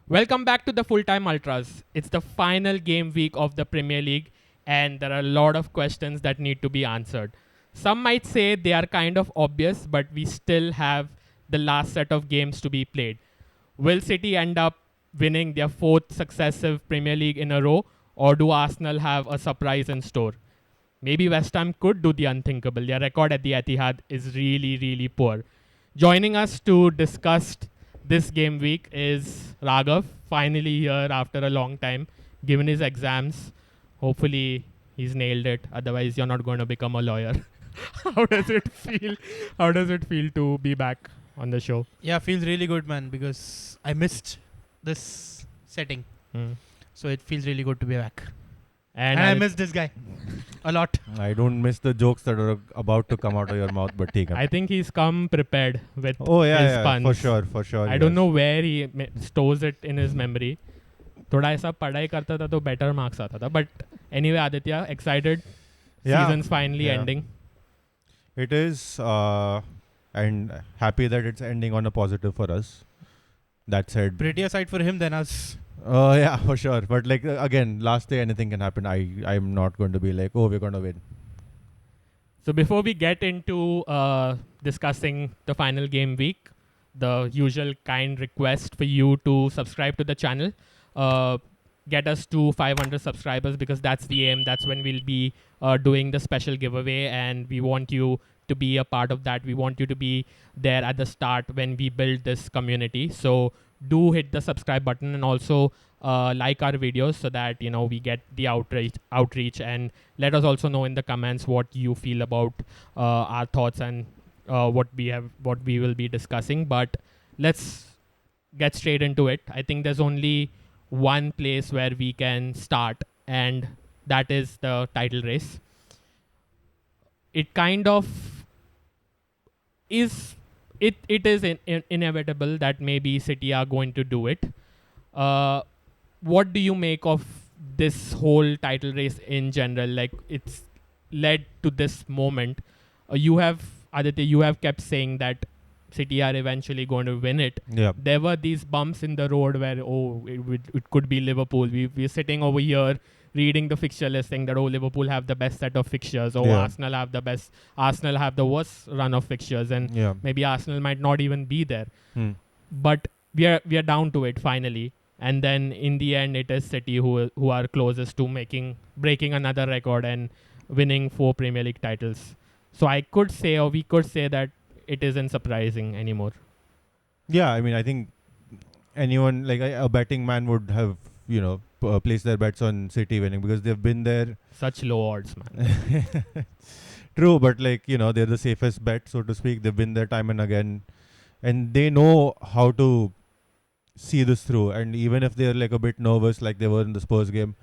Welcome back to the Full-Time Ultras. It's the final game week of the Premier League, and there are a lot of questions that need to be answered. Some might say they are kind of obvious, but we still have the last set of games to be played. Will City end up winning their fourth successive Premier League in a row, or do Arsenal have a surprise in store? Maybe West Ham could do the unthinkable. Their record at the Etihad is really, really poor. Joining us to discuss this game week is Raghav, finally here after a long time, given his exams. Hopefully, he's nailed it. Otherwise, you're not going to become a lawyer. How does it feel? How does it feel to be back on the show? Yeah, feels really good, man, because I missed this setting. So it feels really good to be back. And I miss this guy a lot. I don't miss the jokes that are about to come out of your mouth, but take I think he's come prepared with his puns. for sure. I don't know where he stores it in his memory. थोड़ा ऐसा पढ़ाई करता था तो better marks आता था. But anyway, Aditya, excited? Yeah. Season's finally Yeah. ending. It is, and happy that it's ending on a positive for us. That said, Prettier side for him than us. yeah, for sure. But like again, last day anything can happen. I'm not going to be like, oh, we're going to win. So before we get into discussing the final game week, the usual kind request for you to subscribe to the channel, get us to 500 subscribers, because that's the aim. That's when we'll be doing the special giveaway, and we want you to be a part of that. We want you to be there at the start when we build this community. So do hit the subscribe button, and also like our videos so that we get the outreach, and let us also know in the comments what you feel about our thoughts and what we will be discussing. But let's get straight into it. I think there's only one place where we can start, and that is the title race. It kind of is it is inevitable that maybe City are going to do it. What do you make of this whole title race in general? Like, it's led to this moment. Aditya, you have kept saying that City are eventually going to win it. Yeah. There were these bumps in the road where, it could be Liverpool. We're sitting over here reading the fixture list saying that, Liverpool have the best set of fixtures. Arsenal have the best. Arsenal have the worst run of fixtures. And maybe Arsenal might not even be there. But we are down to it finally. And then in the end, it is City who are closest to breaking another record and winning 4 Premier League titles. So we could say that it isn't surprising anymore. Yeah, I mean, I think anyone, like a betting man would have, placed their bets on City winning because they've been there. Such low odds, man. True, but they're the safest bet, so to speak. They've been there time and again, and they know how to see this through. And even if they're like a bit nervous, like they were in the Spurs game,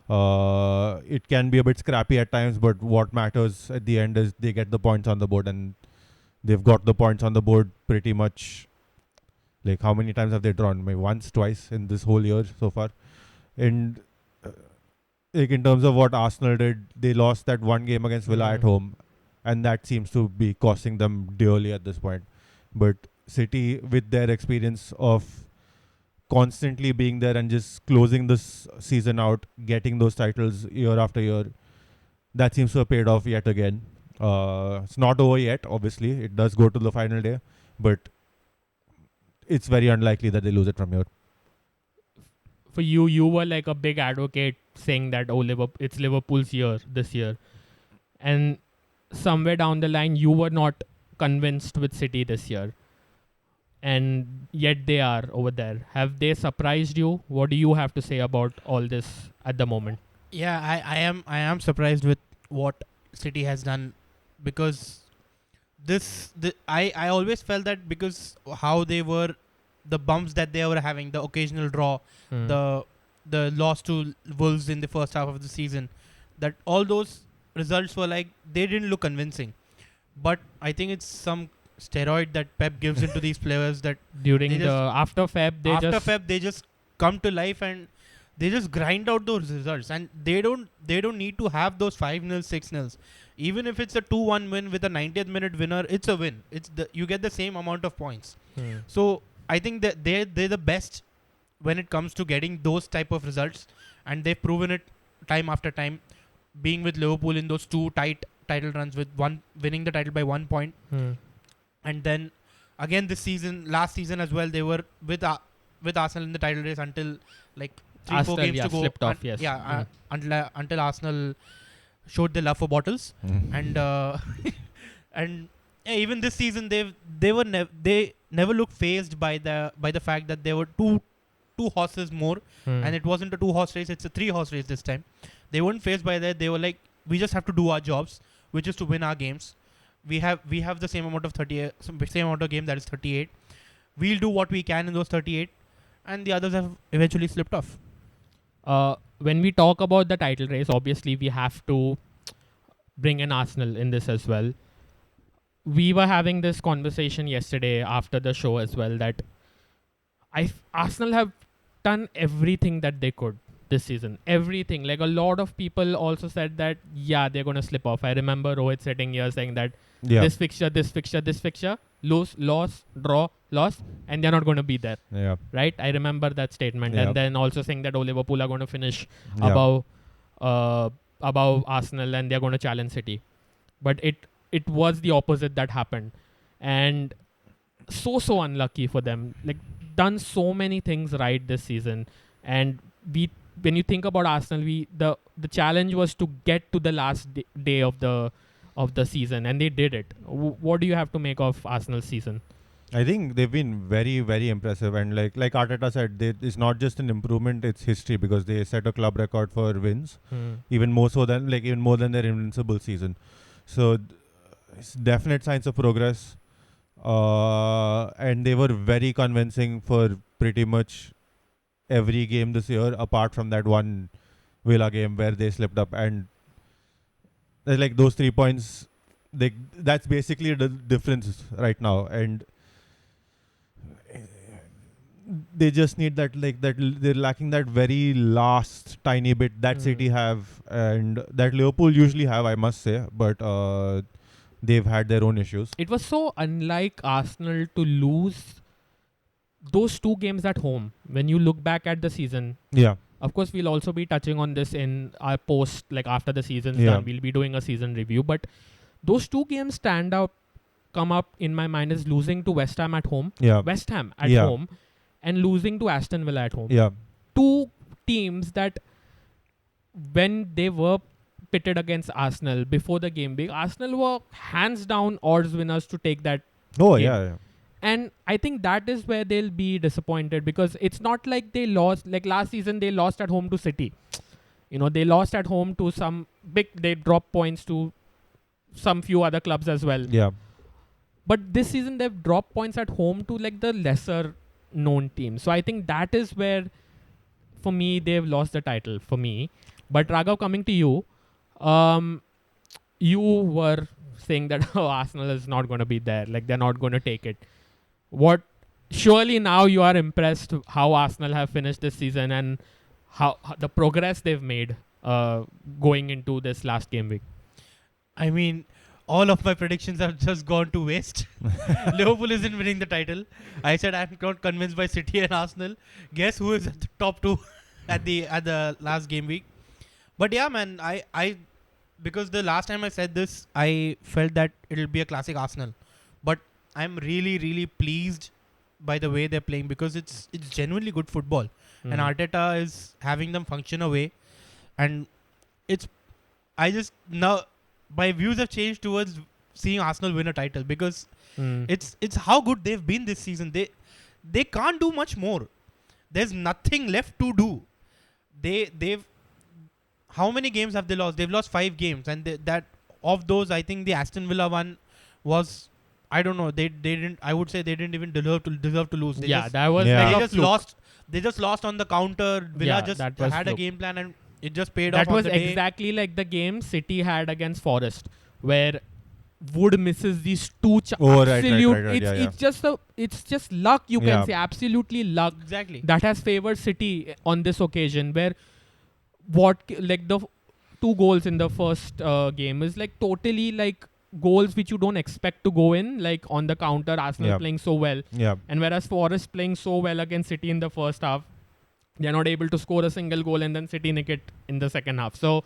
it can be a bit scrappy at times. But what matters at the end is they get the points on the board, and they've got the points on the board pretty much. Like, how many times have they drawn? Maybe once, twice in this whole year so far. And like in terms of what Arsenal did, they lost that one game against Villa at home, and that seems to be costing them dearly at this point. But City, with their experience of constantly being there and just closing this season out, getting those titles year after year, that seems to have paid off yet again. It's not over yet, obviously. It does go to the final day, but it's very unlikely that they lose it from here. For you were like a big advocate saying that, it's Liverpool's year this year. And somewhere down the line, you were not convinced with City this year. And yet they are over there. Have they surprised you? What do you have to say about all this at the moment? Yeah, I am surprised with what City has done, because I always felt that because how they were, the bumps that they were having, the occasional draw, the loss to Wolves in the first half of the season, that all those results were like, they didn't look convincing. But I think it's some steroid that Pep gives into these players that after Feb they just come to life and they just grind out those results, and they don't need to have those 5-0, 6-0. Even if it's a 2-1 win with a 90th minute winner, it's a win. You get the same amount of points. So I think that they're the best when it comes to getting those type of results, and they've proven it time after time, being with Liverpool in those two tight title runs, with one winning the title by 1 point, and then again this season, last season as well, they were with Arsenal in the title race until like 3-4 Arsenal, games to go. slipped off, yes. Until Arsenal showed their love for bottles, and and even this season they never looked phased by the fact that there were two horses more, and it wasn't a 2-horse race, it's a 3-horse race this time. They weren't phased by that. They were like, we just have to do our jobs, which is to win our games. We have the same amount of game, that is 38. We'll do what we can in those 38, and the others have eventually slipped off. When we talk about the title race, obviously we have to bring in Arsenal in this as well. We were having this conversation yesterday after the show as well, that Arsenal have done everything that they could this season. Everything. Like, a lot of people also said that, they're going to slip off. I remember Rohit sitting here saying that this fixture, lose, loss, draw, loss, and they're not going to be there. Yeah. Right? I remember that statement. Yeah. And then also saying that Liverpool are going to finish above Arsenal, and they're going to challenge City. But it was the opposite that happened. And so unlucky for them. Like, done so many things right this season. And when you think about Arsenal, the challenge was to get to the last day of the season, and they did it. What do you have to make of Arsenal's season? I think they've been very, very impressive, and like Arteta said, it's not just an improvement; it's history, because they set a club record for wins, even more than their invincible season. So it's definite signs of progress, and they were very convincing for pretty much every game this year, apart from that one Villa game where they slipped up, and like those 3 points, that's basically the difference right now, and they just need that they're lacking that very last tiny bit that City have, and that Liverpool usually have, I must say, but they've had their own issues. It was so unlike Arsenal to lose those 2 games at home. When you look back at the season, of course we'll also be touching on this in our post, like after the season's done, we'll be doing a season review, but those 2 games come up in my mind as losing to West Ham at home, home, and losing to Aston Villa at home. 2 teams that, when they were pitted against Arsenal before the game week, Arsenal were hands down odds winners to take that game. And I think that is where they'll be disappointed, because it's not like they lost, like last season they lost at home to City. They lost at home to they dropped points to some few other clubs as well. But this season they've dropped points at home to like the lesser known teams. So I think that is where, for me, they've lost the title for me. But Raghav, coming to you, you were saying that Arsenal is not going to be there, like they're not going to take it. Surely now you are impressed how Arsenal have finished this season and how the progress they've made going into this last game week. I mean, all of my predictions have just gone to waste. Liverpool isn't winning the title. I said I'm not convinced by City and Arsenal. Guess who is at the top 2 at the last game week? But yeah, man, I because the last time I said this, I felt that it'll be a classic Arsenal. But I'm really, really pleased by the way they're playing, because it's genuinely good football. And Arteta is having them function away. And now my views have changed towards seeing Arsenal win a title, because it's how good they've been this season. They can't do much more. There's nothing left to do. They've how many games have they lost? They've lost 5 games, and that of those, I think the Aston Villa one was, I don't know. They didn't. I would say they didn't even deserve to lose. They just lost on the counter. Villa just had a game plan, and it just paid off. That was exactly like the game City had against Forest, where Wood misses these 2 it's just luck, you can say, absolutely luck. Exactly. That has favored City on this occasion, where the 2 goals in the first game is like totally like goals which you don't expect to go in, like on the counter. Arsenal playing so well, and whereas Forest playing so well against City in the first half, They're not able to score a single goal, and then City nick it in the second half. So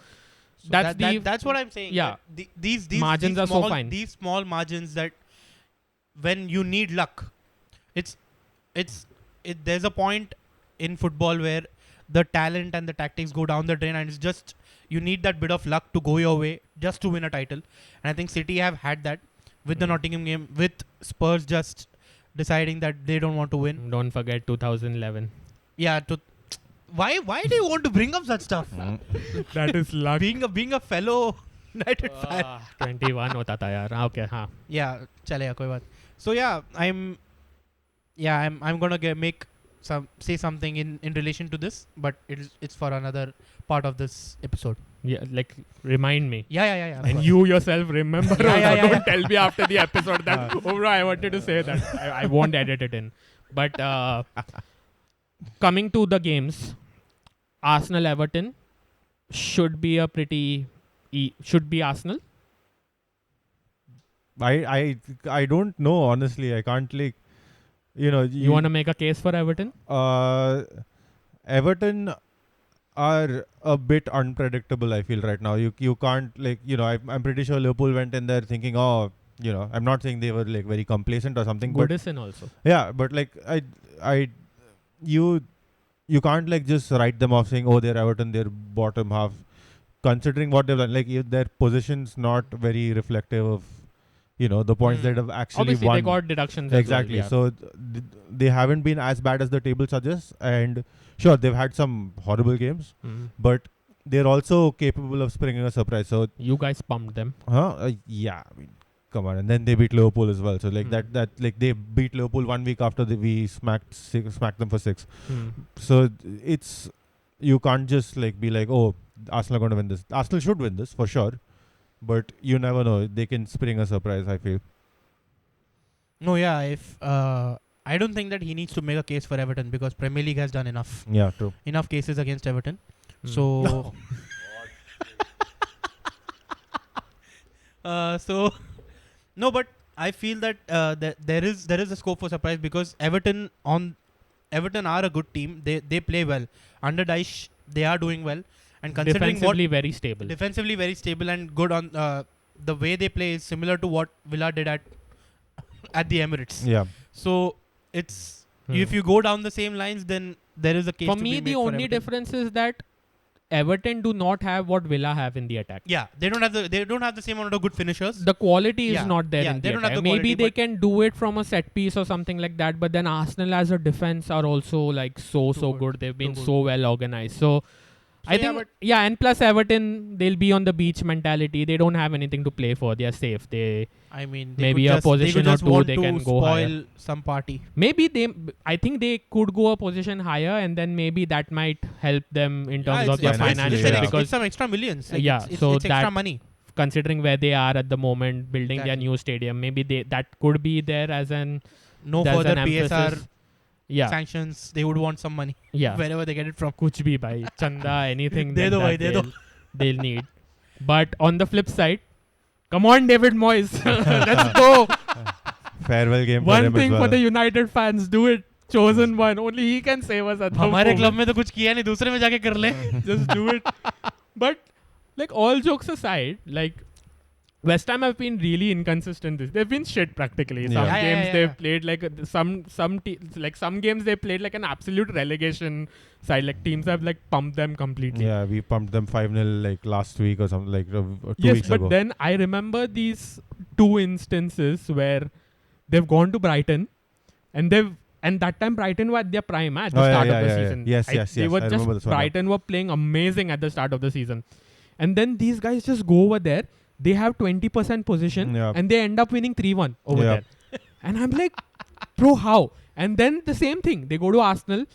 that's what I'm saying. Yeah. that these Margins are so small, fine. These small margins that when you need luck, there's a point in football where the talent and the tactics go down the drain, and it's just you need that bit of luck to go your way just to win a title. And I think City have had that with the Nottingham game, with Spurs just deciding that they don't want to win. Don't forget 2011. Yeah. Why do you want to bring up such stuff? That is luck. Being a fellow United fan. 21 hota tha yaar. Okay, हाँ. Yeah, chalega koi baat. So yeah, I'm gonna say something in relation to this, but it's for another part of this episode. Yeah, like remind me. Yeah. of And course. you yourself remember. Yeah. Don't tell me after the episode that, oh bro, I wanted to say that. I won't edit it in. But coming to the games, Arsenal-Everton should be a pretty... should be Arsenal. I don't know, honestly. I can't like, You want to make a case for Everton? Everton are a bit unpredictable, I feel, right now. You can't like, I'm pretty sure Liverpool went in there thinking, I'm not saying they were like very complacent or something, but Goodison also. yeah, but like you can't like just write them off saying, oh, they're Everton, they're bottom half, considering what they've done. Like their position's not very reflective of the points that have actually Obviously, won. they got deductions. as Exactly. well, yeah. So they haven't been as bad as the table suggests, and sure, they've had some horrible games, but they're also capable of springing a surprise. So You guys pumped them. yeah, I mean, come on. And then they beat Liverpool as well. So like that like they beat Liverpool 1 week after we smacked them for 6. So it's, you can't just like be like, oh, Arsenal are going to win this. Arsenal should win this for sure, but you never know. They can spring a surprise, I feel. No, yeah. If I don't think that he needs to make a case for Everton, because Premier League has done enough Yeah, true. cases against Everton. So no, but I feel that there is a scope for surprise, because Everton are a good team. They play well under Dyche. They are doing well, and considering Defensively very stable. defensively very stable and good on the way they play is similar to what Villa did at the Emirates. Yeah. So it's if you go down the same lines, then there is a case For to me, be made the for only Everton. difference is that Everton do not have what Villa have in the attack. Yeah, they don't have the same amount of good finishers. The quality is Yeah, not there yeah, in they the don't have attack. the Maybe quality, they but- can do it from a set piece or something like that, but then Arsenal as a defense are also like so good. good. They've been Too good. so well organized. So I yeah, think, but- and plus Everton, they'll be on the beach mentality. They don't have anything to play for. They are safe. I mean, maybe a position or two they can go higher. spoil some party. I think they could go a position higher, and then maybe that might help them in terms of their financially, financials, yeah. because it's some extra millions. Like, Yeah, it's so extra that- money. considering where they are at the moment, building their Exactly. new stadium, maybe that could be there as an No there's further an PSR emphasis. Yeah, sanctions. They would want some money yeah. wherever they get it from. Kuch bhi bhai, chanda, anything De like do that bhai, de do. they'll need. But on the flip side, come on, David Moyes, let's go. Farewell game for One him as thing for well. the United fans, do it. Chosen one, only he can save us at the हमारे moment. Club में तो कुछ किया नहीं, दूसरे में जाके कर ले. Just do it. But like all jokes aside, like West Ham have been really inconsistent. They've been shit practically. Some Yeah. games Yeah. they've played like some games they played like an absolute relegation side. Like teams have like pumped them completely. Yeah, we pumped them 5-0 like last week or something, like 2 Yes, weeks but ago. then I remember these 2 instances where they've gone to Brighton and that time Brighton were at their prime at the start of the season. Yes, They were I just remember this one. Brighton were playing amazing at the start of the season. And then these guys just go over there. They have 20% position Yeah. and they end up winning 3-1 over Yeah. there. And I'm like, bro, how? And then the same thing. They go to Arsenal.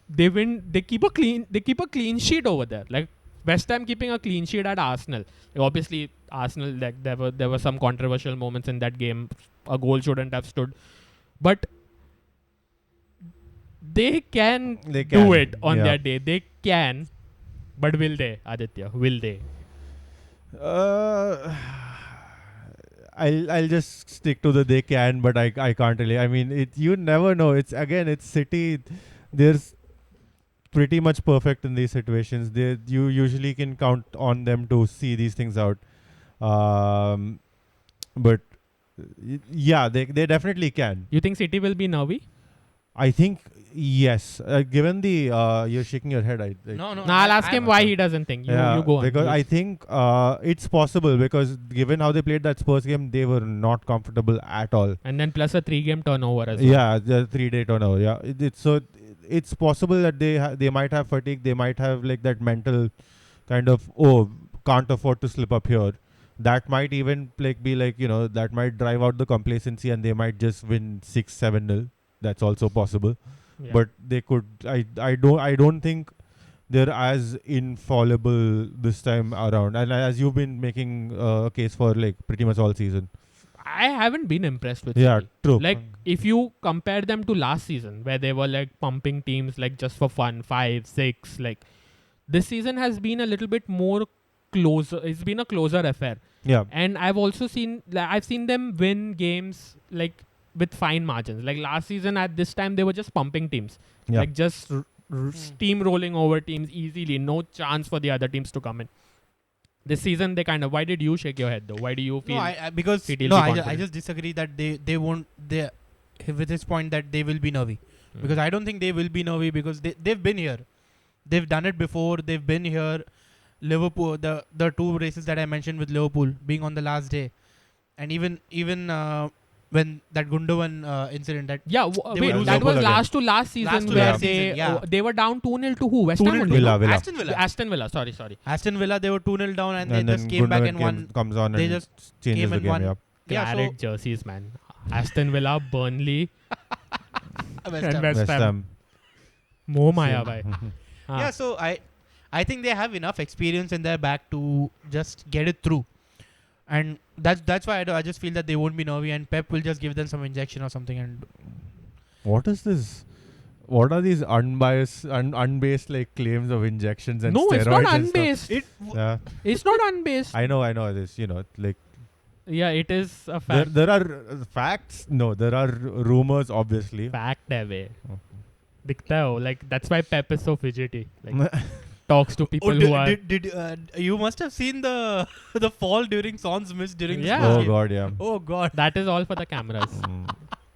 They win. They keep a clean sheet over there. Like West Ham keeping a clean sheet at Arsenal. Obviously, Arsenal, like there were some controversial moments in that game. A goal shouldn't have stood. But they can They do can, it on yeah. their day. They can. But will they, Aditya? Will they? I'll just stick to the they can, but I can't really. I mean, you never know. It's City. There's pretty much perfect in these situations. You usually can count on them to see these things out. But yeah, they definitely can. You think City will be nervy? I think yes. Given the you're shaking your head. No. Nah, I'll ask him why he doesn't think. You go on. Because I think it's possible, because given how they played that Spurs game, they were not comfortable at all. And then plus a 3-game turnover as well. Yeah, the 3-day turnover. Yeah, it's possible that they might have fatigue. They might have like that mental kind of can't afford to slip up here. That might even like be like that might drive out the complacency and they might just win 6-7-0. That's also possible. Yeah. But they could. I don't think they're as infallible this time around. And as you've been making a case for like pretty much all season. I haven't been impressed with Yeah, City. true. Like, if you compare them to last season, where they were like pumping teams like just for fun, 5, 6, like this season has been a little bit more closer. It's been a closer affair. Yeah. And I've also seen them win games like with fine margins. Like last season at this time, they were just pumping teams. Yeah. Like just steamrolling over teams easily. No chance for the other teams to come in. This season, they kind of... Why did you shake your head though? Why do you feel... Because City will be I confident? just disagree that they won't... with this point that they will be nervy. Because I don't think they will be nervy because they've been here. They've done it before. They've been here. Liverpool, the two races that I mentioned with Liverpool being on the last day. And even when that Gundogan incident that... Yeah, They were that Liverpool was again. last to last season Last to where last season, yeah. they were down 2-0 to who? West 2-0 Ham? to only, no? Villa. Aston Villa. Sorry. Aston Villa, they were 2-0 down and they then just came back Gundogan and won. comes on They and just changes came the and game. won. Yeah. Yeah, Claret jerseys, man. Aston Villa, Burnley, West and Ham. West Ham. Mo Maya, bhai. Yeah, so I think they have enough experience in their back to just get it through. And that's why I just feel that they won't be nervy and Pep will just give them some injection or something. And What is this? What are these unbiased, unbased like claims of injections and No, steroids? it's not and stuff? unbased. Yeah, It's not unbased. I know this. Like Yeah, it is a fact. there are facts. No, there are rumors. Obviously. Fact hai bhai. Dikhta hai wo. Like, that's why Pep is so fidgety. Like, talks to people who are... did you must have seen the fall during Son's miss during the Yeah. Spurs Oh game. God, yeah. Oh God. That is all for the cameras.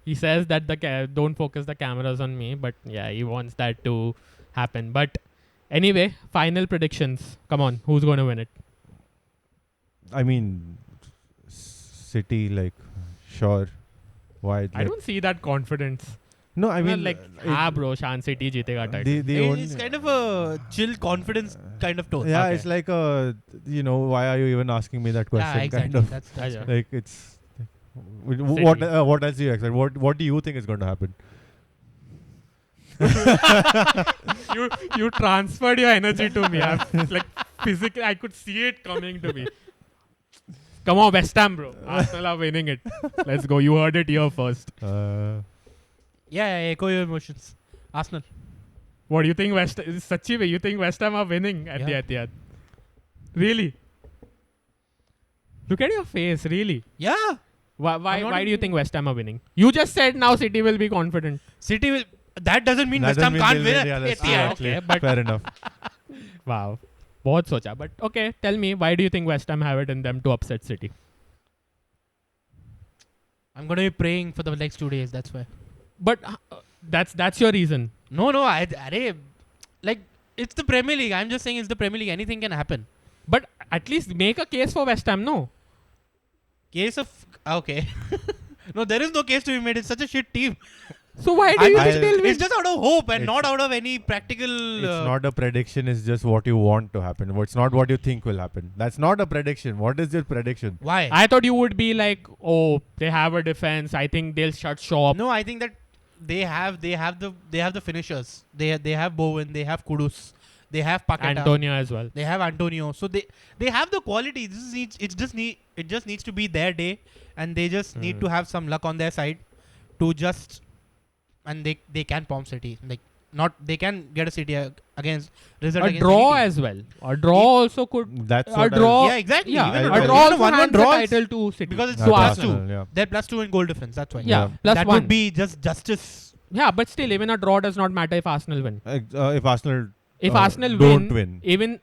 He says that don't focus the cameras on me, but yeah, he wants that to happen. But anyway, final predictions. Come on, who's going to win it? I mean, City, like, sure. Why? I don't see that confidence. No, I mean, like, bro, Shan City jeetega title. It's kind of a chill confidence kind of tone. Yeah, Okay. it's like why are you even asking me that question? Yeah, exactly. Kind of. That's Yeah. Like it's. City. What else do you expect? What do you think is going to happen? you transferred your energy to me. Like physically, I could see it coming to me. Come on, West Ham, bro. Arsenal are winning it. Let's go. You heard it here first. Yeah, echo your emotions. Arsenal. What do you think, Sachi bhai, you think West Ham are winning at the Etihad? Really? Look at your face, really. Yeah. Why do you think West Ham are winning? You just said now City will be confident. City will... That doesn't mean West Ham can't win Yeah, at that's true, Etihad. actually. Okay, but- Fair enough. Wow. Bahut socha. But okay, tell me, why do you think West Ham have it in them to upset City? I'm going to be praying for the next 2 days, that's why. But that's your reason. No, like, it's the Premier League. I'm just saying it's the Premier League. Anything can happen. But at least make a case for West Ham, no? Case of... Okay. No, there is no case to be made. It's such a shit team. So why do you think they'll win? It's just out of hope and It's- not out of any practical... It's not a prediction. It's just what you want to happen. It's not what you think will happen. That's not a prediction. What is your prediction? Why? I thought you would be like, oh, they have a defense. I think they'll shut shop. No, I think that they have the finishers. They have Bowen. They have Kudus. They have Paqueta. Antonio as well. They have Antonio. So they have the quality. It just needs to be their day, and they just need to have some luck on their side to just, and they can palm City. Like, not they can get a City against result A against draw any team. as well. A draw also could. That's A what draw. Yeah, exactly. Yeah, Even a a draw even also 1-1 hands the draw title to City. because it's I, to that's Arsenal. Arsenal, yeah. They're +2 in goal difference. That's why. Yeah, plus that one. would be just justice Yeah, but still, even a draw does not matter if Arsenal win. If Arsenal If Arsenal don't win, even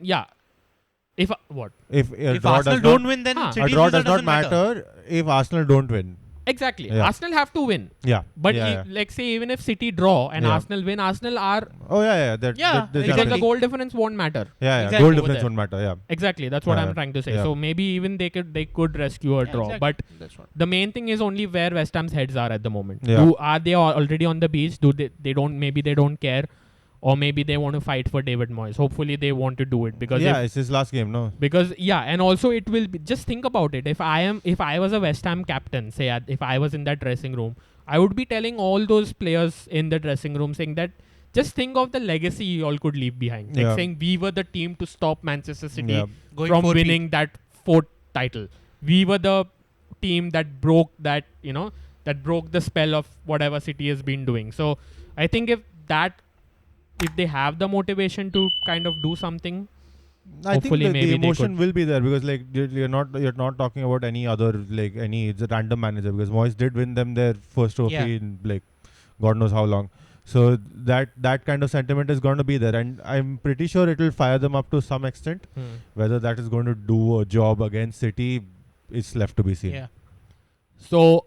if what? If a If draw Arsenal does don't not, win, then Huh. City's a draw result does not doesn't matter if Arsenal don't win. Exactly. Yeah. Arsenal have to win. Yeah. But yeah. like say even if City draw and Yeah. Arsenal win, Arsenal are Oh yeah. Yeah, because the exactly. goal difference won't matter. Yeah. Exactly. Goal Over difference there. won't matter. Yeah. Exactly. That's what Yeah. I'm trying to say. Yeah. So maybe even they could rescue a draw. exactly. But That's what. the main thing is only where West Ham's heads are at the moment. Yeah. Are they already on the beach? Do they don't care, or maybe they want to fight for David Moyes. Hopefully they want to do it because It's his last game, no? and also it will be, just think about it. If I was a West Ham captain, say if I was in that dressing room, I would be telling all those players in the dressing room saying that just think of the legacy you all could leave behind. Like Yeah. saying we were the team to stop Manchester City Yeah. Going from 4P. winning that fourth title. We were the team that broke that broke the spell of whatever City has been doing. So I think if they have the motivation to kind of do something, I think hopefully the maybe they emotion could. will be there because like you're not talking about any other like any random manager because Moyes did win them their first trophy Yeah. in like God knows how long. So that kind of sentiment is going to be there, and I'm pretty sure it will fire them up to some extent. Whether that is going to do a job against City is left to be seen. Yeah. So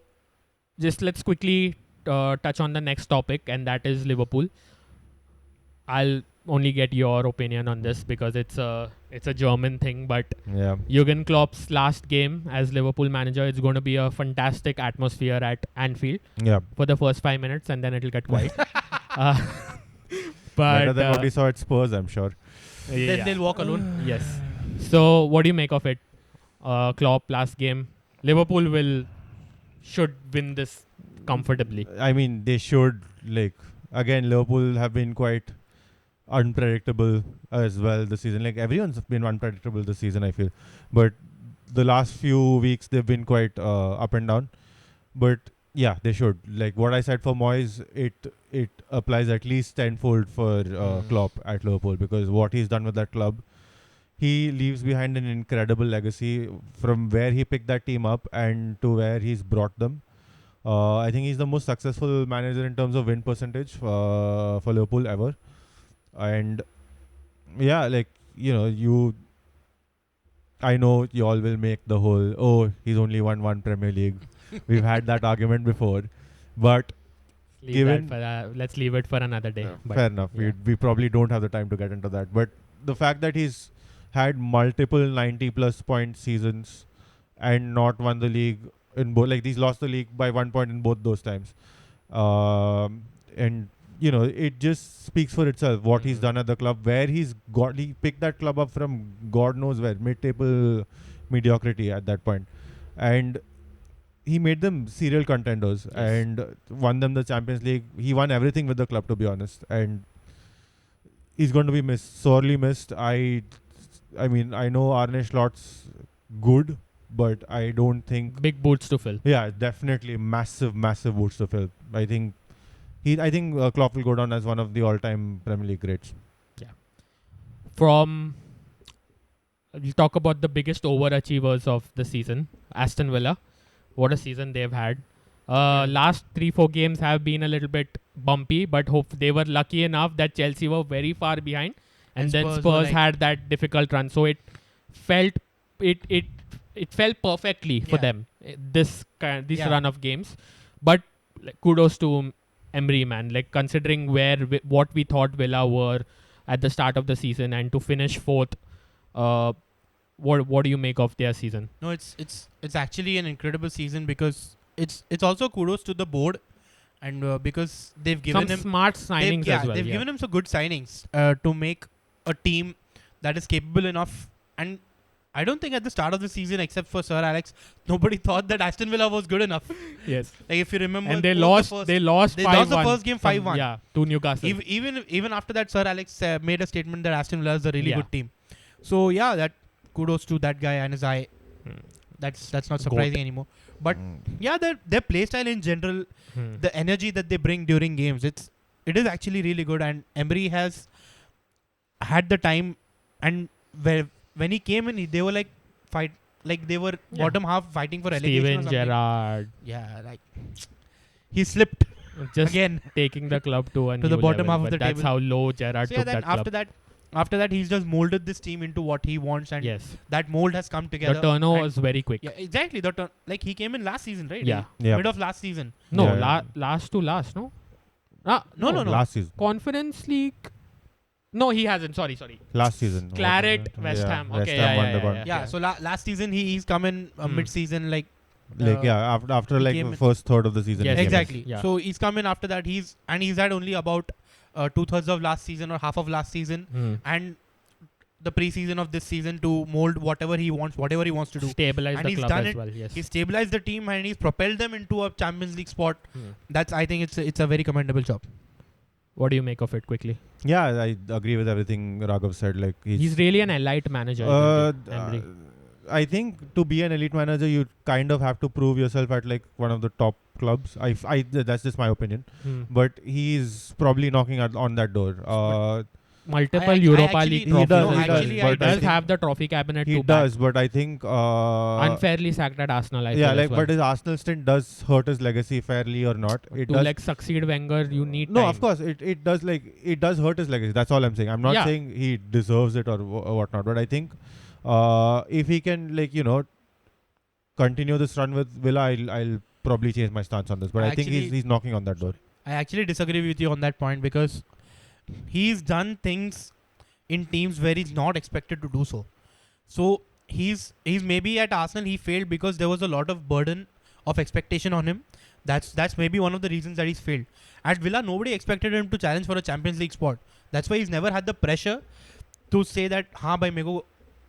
just let's quickly touch on the next topic, and that is Liverpool. I'll only get your opinion on this because it's a German thing, but Yeah. Jurgen Klopp's last game as Liverpool manager, it's going to be a fantastic atmosphere at Anfield Yeah. for the first 5 minutes, and then it'll get quiet. uh, Better but than what we saw at Spurs, I'm sure. Then they'll walk alone. Yes. So what do you make of it? Klopp last game. Liverpool should win this comfortably. I mean, they should again. Liverpool have been quite unpredictable as well this season. Like everyone's been unpredictable this season, I feel. But the last few weeks they've been quite up and down. But yeah, they should. Like what I said for Moyes, it applies at least tenfold for Klopp at Liverpool because what he's done with that club, he leaves behind an incredible legacy from where he picked that team up and to where he's brought them. I think he's the most successful manager in terms of win percentage for Liverpool ever. And yeah, I know you all will make the whole, he's only won one Premier League. We've had that argument before. But Let's leave it for another day. Yeah, But fair enough. yeah. We probably don't have the time to get into that. But the fact that he's had multiple 90-plus point seasons and not won the league in both, he's lost the league by 1 point in both those times. And it just speaks for itself what he's done at the club, where he picked that club up from God knows where, mid-table mediocrity at that point. And he made them serial contenders and won them the Champions League. He won everything with the club, to be honest. And he's going to be sorely missed. I mean, I know Arne Slot's good, but I don't think... Big boots to fill. Yeah, definitely massive boots to fill. I think Klopp will go down as one of the all-time Premier League greats. We'll talk about the biggest overachievers of the season, Aston Villa. What a season they've had. Last 3-4 games have been a little bit bumpy, but they were lucky enough that Chelsea were very far behind, and then Spurs had that difficult run. So it felt perfectly for them, this run of games. But kudos to Emery, man. Considering what we thought Villa were at the start of the season, and to finish fourth, what do you make of their season? No, it's actually an incredible season because it's also kudos to the board, and because they've given some him smart signings as well. They've given him some good signings to make a team that is capable enough. And I don't think at the start of the season, except for Sir Alex, nobody thought that Aston Villa was good enough. Yes. If you remember, and they lost 5-1. The first game 5-1. Yeah, to Newcastle. Even after that, Sir Alex made a statement that Aston Villa is a really good team. So yeah, that kudos to that guy and his eye. That's not surprising anymore. But yeah, their play style in general, the energy that they bring during games, it is actually really good. And Emery has had the time, and when he came in, they were they were bottom half fighting for relegation. Steven Gerrard. Yeah, he slipped. Just again. taking the club to a To new the bottom level, half of but the that's table. how low Gerrard So yeah, took then that club. after that, he's just molded this team into what he wants, and Yes, that mold has come together. the turnover and was very quick. yeah, exactly. Like he came in last season, right? Yeah. Yeah. Mid of last season. No, Yeah. last to last, no? No. Last season. Conference League. No, he hasn't. Sorry. Last season. Claret, Yeah, West Ham. West Okay, Ham yeah, won the yeah, con- yeah. Yeah. So last season he's come in mid-season, like after he like came the in- first third of the season. Yes, he came in. exactly. Yeah. So he's come in after that. He's had only about 2/3 of last season or half of last season, Hmm. and the preseason of this season to mold whatever he wants to do. Stabilize And the he's club done as it. well. Yes. He's stabilized the team and he's propelled them into a Champions League spot. Hmm. I think it's a very commendable job. What do you make of it quickly? Yeah, I agree with everything Raghav said. Like He's really an elite manager. Uh, isn't he, Emery? I think to be an elite manager, you kind of have to prove yourself at like one of the top clubs. That's just my opinion. Hmm. But he's probably knocking on that door. Multiple I Europa actually- League he trophies does, as he well. does, Actually, but He I does think have the trophy cabinet he too. does, but I think Unfairly sacked at Arsenal, I feel. yeah, like as well. but his Arsenal stint does hurt his legacy fairly or not. It to does. like succeed Wenger, you need No, time. of course, it does it does hurt his legacy. That's all I'm saying. I'm not Yeah. saying he deserves it or whatnot, but I think if he can continue this run with Villa, I'll probably change my stance on this. But I think Actually- he's knocking on that door. I actually disagree with you on that point because he's done things in teams where he's not expected to do so. So he's maybe at Arsenal he failed because there was a lot of burden of expectation on him. That's maybe one of the reasons that he's failed. At Villa, nobody expected him to challenge for a Champions League spot. That's why he's never had the pressure to say that, हाँ भाई मेरे को.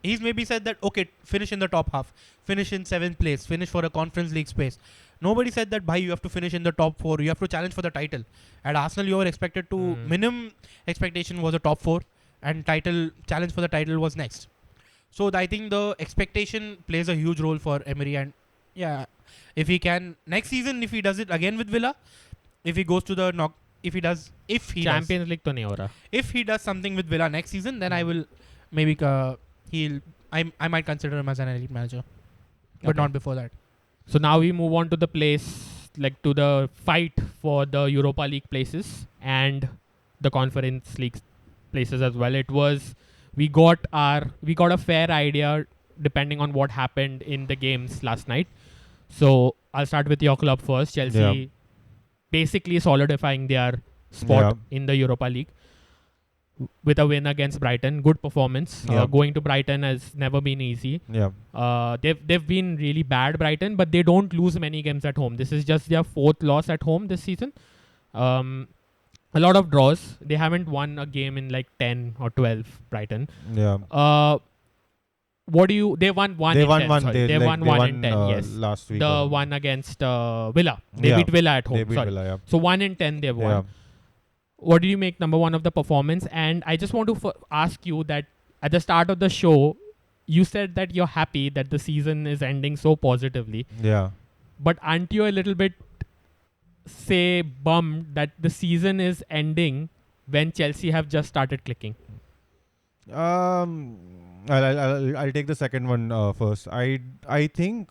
He's maybe said that, okay, finish in the top half, finish in 7th place, finish for a Conference League space. Nobody said that, bhai, you have to finish in the top 4, you have to challenge for the title. At Arsenal, you were expected to, minimum expectation was a top 4, and challenge for the title was next. So I think the expectation plays a huge role for Emery, and yeah, if he can, next season, if he does it again with Villa, if he goes to the knock, if he does Champions League तो नहीं हो रहा. if he does something with Villa next season, then I will maybe I might consider him as an elite manager, but Okay. not before that. So now we move on to the to the fight for the Europa League places and the Conference League places as well. We got a fair idea depending on what happened in the games last night. So I'll start with your club first. Chelsea basically solidifying their spot in the Europa League with a win against Brighton. Good performance. Going to Brighton has never been easy. Yeah. They've been really bad, Brighton, but they don't lose many games at home. This is just their 4th loss at home this season. A lot of draws. They haven't won a game in like 10 or 12, Brighton. Yeah. They won one They in won 10. one. Sorry. They won one in 10, yes. Last week. The one against Villa. They Yeah. beat Villa at home. They beat sorry. Villa, yeah. So 1 in 10 they've won. Yeah. What do you make number one of the performance? And I just want to ask you that at the start of the show, you said that you're happy that the season is ending so positively. Yeah. But aren't you a little bit, say, bummed that the season is ending when Chelsea have just started clicking? I'll take the second one first. I think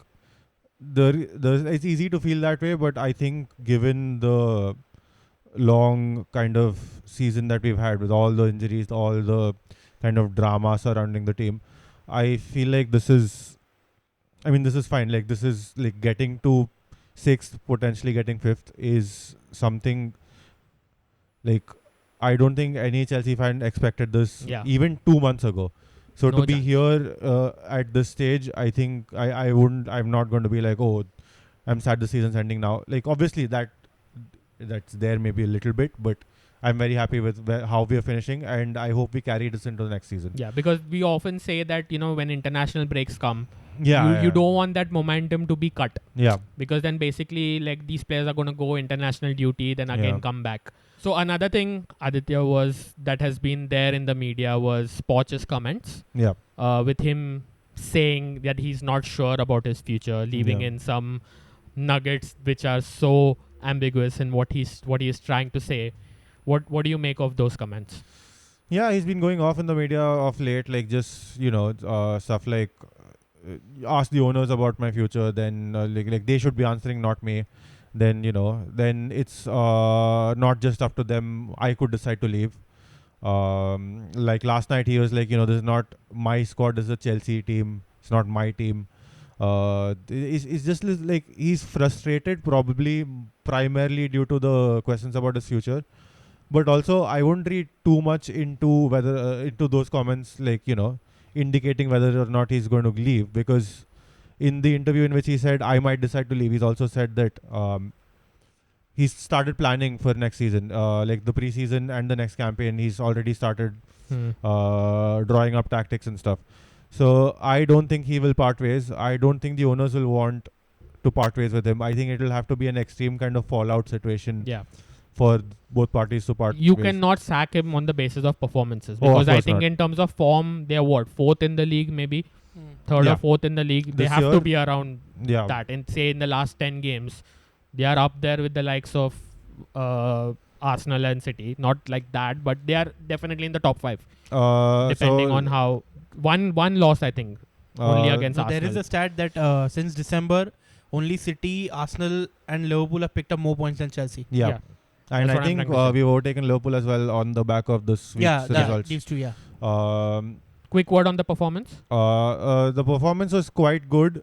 it's easy to feel that way, but I think given the long kind of season that we've had with all the injuries, all the kind of drama surrounding the team, I feel like this is fine. Like this is like getting to 6th, potentially getting 5th is something like I don't think any Chelsea fan expected this even 2 months ago. So No to be chance. here at this stage, I think I'm not going to be like, oh, I'm sad the season's ending now. Like obviously that's there maybe a little bit, but I'm very happy with how we are finishing, and I hope we carry this into the next season. Yeah, because we often say that, when international breaks come, Yeah, you don't want that momentum to be cut. Yeah. Because then basically like these players are going to go international duty, then again Yeah. come back. So another thing, Aditya, was that has been there in the media was Poch's comments. Yeah. With him saying that he's not sure about his future, leaving Yeah. in some nuggets which are so ambiguous in what he is trying to say. What do you make of those comments? Yeah, he's been going off in the media of late, like just stuff like ask the owners about my future. Then like they should be answering, not me. then then it's not just up to them. I could decide to leave. Like last night, he was like, this is not my squad. This is a Chelsea team. It's not my team. It's just like he's frustrated, probably primarily due to the questions about his future. But also, I won't read too much into whether into those comments, like indicating whether or not he's going to leave, because in the interview in which he said I might decide to leave, he's also said that he's started planning for next season, like the preseason and the next campaign. He's already started drawing up tactics and stuff. So I don't think he will part ways. I don't think the owners will want to part ways with him. I think it will have to be an extreme kind of fallout situation for both parties to part You ways. cannot sack him on the basis of performances, Oh, of because I course think not. in terms of form, they're fourth in the league, maybe third Yeah. or fourth in the league. They This have to year- be around Yeah. that. And say in the last 10 games, they are up there with the likes of Arsenal and City. Not like that, but they are definitely in the top 5, depending So, on how one loss, I think, only against No, Arsenal. there is a stat that since December, only City, Arsenal, and Liverpool have picked up more points than Chelsea. Yeah. Yeah. And That's I what I'm think trying to say. we've overtaken Liverpool as well on the back of this week's Yeah, results. these two. Yeah. Quick word on the performance. The performance was quite good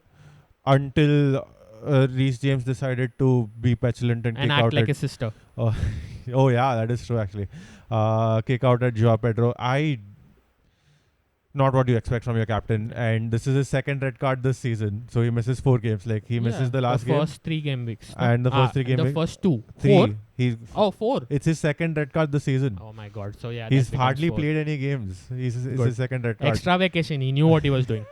until Reece James decided to be petulant and And kick act out like at his sister. Oh yeah, that is true actually. Kick out at Joao Pedro. Not what you expect from your captain, and this is his second red card this season, so he misses 4 games. Like he misses the last game first 3 game weeks. and the first 3 game The weeks. first 2. 3. 4? He's Oh, 4. It's his second red card this season. Oh my god. So yeah, He's that becomes hardly 4. played any games. It's Good. his second red card. Extra vacation. He knew what he was doing.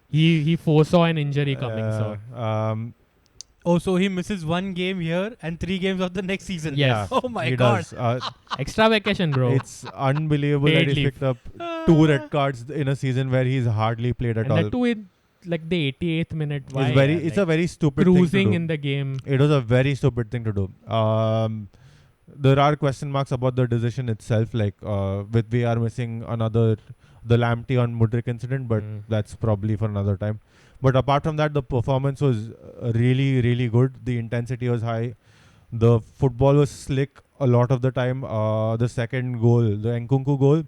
he foresaw an injury coming. So Oh, so he misses 1 game here and 3 games of the next season. Yes. Oh my he god. does. extra vacation, bro. It's unbelievable that Paid he's leave. picked up 2 red cards in a season where he's hardly played at and all. the 2 in like the 88th minute. Why? It's a very stupid thing to cruising do. in the game. It was a very stupid thing to do. There are question marks about the decision itself, like with VAR missing the Lamptey on Mudryk incident, but that's probably for another time. But apart from that, the performance was really, really good. The intensity was high. The football was slick a lot of the time. The second goal, the Nkunku goal,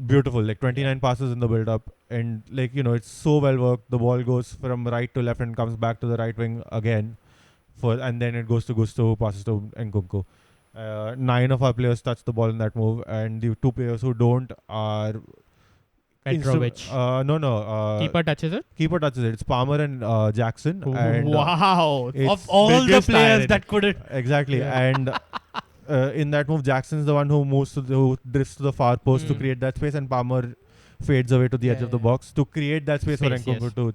beautiful. Like 29 passes in the build-up, and like it's so well worked. The ball goes from right to left and comes back to the right wing again, and then it goes to Gusto, who passes to Nkunku. 9 of our players touch the ball in that move, and the 2 players who don't are Petrovic. Keeper touches it. Keeper touches it. It's Palmer and Jackson. And, wow. it's Of all the biggest players irony. that couldn't. Exactly. Yeah. And in that move, Jackson's the one who who drifts to the far post to create that space, and Palmer fades away to the edge of the box to create that space for Nkunku to